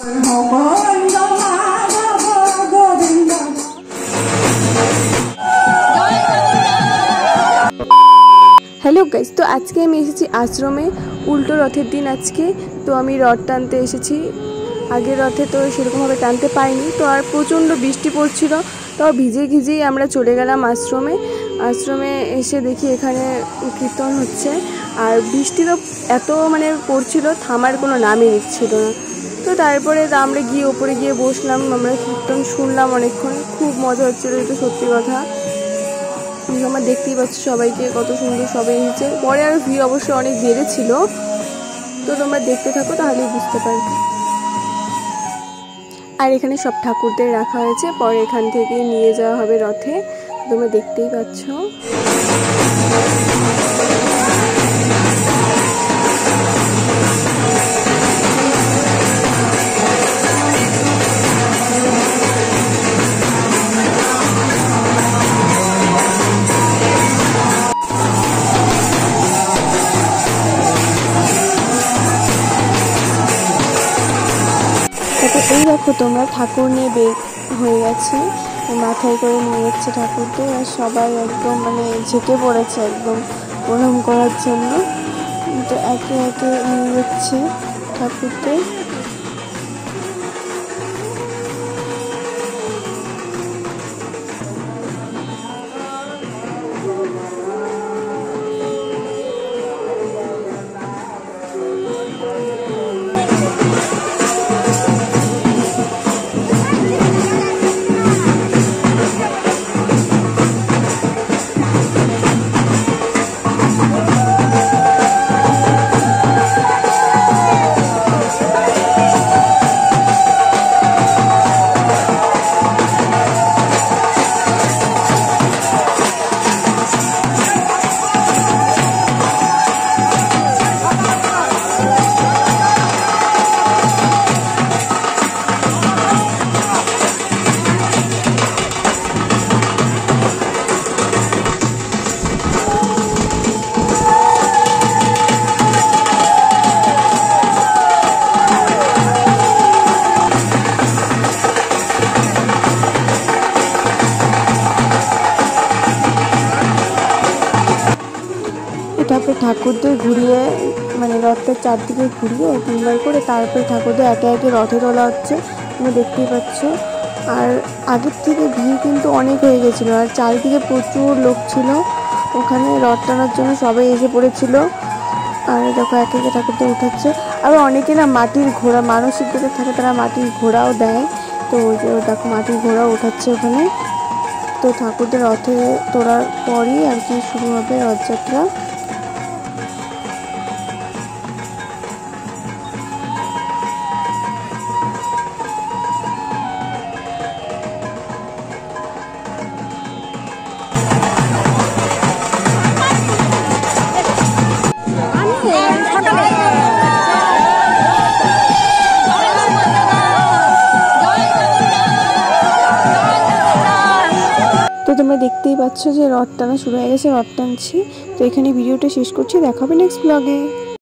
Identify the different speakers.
Speaker 1: Hello guys, तो आज के আমি এসেছি আশ্রমে উল্টো রথের দিন আজকে। তো আমি রথ টানতে এসেছি। আগের রথে তো সেরকমভাবে টানতে পাইনি, তো আর প্রচণ্ড বৃষ্টি পড়ছিল, তো ভিজেই আমরা চলে গেলাম আশ্রমে এসে দেখি এখানে কীর্তন হচ্ছে। আর বৃষ্টি তো এত পড়ছিল, থামার কোনো নামই নিচ্ছিল না। তো তারপরে আমরা গিয়ে ওপরে গিয়ে বসলাম, আমরা কীর্তন শুনলাম অনেকক্ষণ, খুব মজা হচ্ছিলো। এটা সত্যি কথা, তোমরা দেখতেই পাচ্ছ সবাইকে কত সুন্দর সবাই এসেছে। পরে আরও ভিড় অবশ্যই অনেক বেড়েছিল, তো তোমরা দেখতে থাকো তাহলেই বুঝতে পারবে। আর এখানে সব ঠাকুরদের রাখা হয়েছে, পরে এখান থেকে নিয়ে যাওয়া হবে রথে, তোমরা দেখতেই পাচ্ছ। এই দেখো তোমরা, ঠাকুর নিয়ে বের হয়ে গেছে, মাথায় করে নিয়ে যাচ্ছে ঠাকুরদের। আর সবাই একদম ঝেঁকে পড়েছে একদম প্রণাম করার জন্য। তো একে একে নিয়ে যাচ্ছে ঠাকুরদের। তারপরে ঠাকুরদের ঘুরিয়ে রথের চারদিকে ঘুরিয়ে তিনবার করে তারপরে ঠাকুরদের একে একে রথে তোলা হচ্ছে, তুমি দেখতেই পাচ্ছ। আর আগের থেকে ভিড় কিন্তু অনেক হয়ে গেছিলো, আর চারিদিকে প্রচুর লোক ছিল, ওখানে রথ টানার জন্য সবাই এসে পড়েছিল। আর দেখো একে একে ঠাকুরদের উঠাচ্ছে। আর অনেকে মাটির ঘোড়া, মানসিক যেটা থাকে তারা মাটির ঘোড়াও দেয়, তো ওই যে দেখো মাটির ঘোড়াও উঠাচ্ছে ওখানে। তো ঠাকুরদের রথে তোলার পরই আর কি শুরু হবে রথযাত্রা। তো তোমরা দেখতেই পাচ্ছ যে রথ টানা শুরু হয়ে গেছে, রথ টানছি। তো এখানে ভিডিওটা শেষ করছি, দেখা হবে নেক্সট ব্লগে।